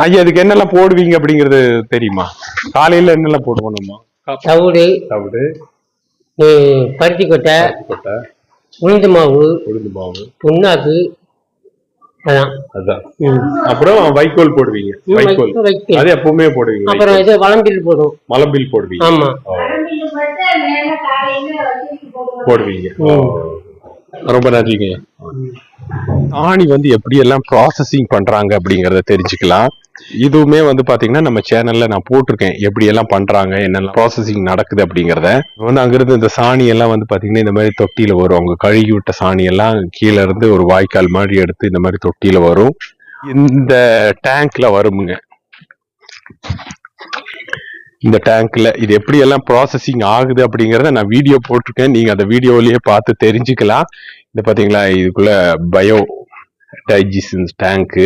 ஐயா அதுக்கு என்னெல்லாம் போடுவீங்க அப்படிங்கறது தெரியுமா? காலையில என்னெல்லாம் போடுவோம் நம்ம? தவிடு, பருத்தி கொட்டை, உளுந்து மாவு, புண்ணாக்கு, அதான். அப்புறம் வைக்கோல் போடுவீங்க. வைக்கோல் அது எப்பவுமே போடுவீங்க. அப்புறம் இது வளம்பில் போடுவோம். மலம்பில் போடுவீங்க. ஆமா போடுவீங்க. ரொம்ப நன்றிங்க. ஆணி வந்து எப்படி எல்லாம் ப்ராசஸிங் பண்றாங்க அப்படிங்கறத தெரிஞ்சுக்கலாம். இதுவுமே வந்து பாத்தீங்கன்னா நம்ம சேனல்ல நான் போட்டிருக்கேன் எப்படி எல்லாம் பண்றாங்க, என்னெல்லாம் ப்ராசஸிங் நடக்குது அப்படிங்கறத. வந்து அங்கிருந்து இந்த சாணி எல்லாம் வந்து பாத்தீங்கன்னா இந்த மாதிரி தொட்டியில வரும். அவங்க கழுகி விட்ட சாணி எல்லாம் கீழே இருந்து ஒரு வாய்க்கால் மாதிரி எடுத்து இந்த மாதிரி தொட்டியில வரும். இந்த டேங்க்ல வருமுங்க. இந்த டேங்க்ல இது எப்படி எல்லாம் ப்ராசஸிங் ஆகுது அப்படிங்கறத நான் வீடியோ போட்டிருக்கேன். நீங்க அந்த வீடியோலயே பார்த்து தெரிஞ்சுக்கலாம். இந்த பாத்தீங்களா இதுக்குள்ள பயோ டைஜஷன் டேங்க்.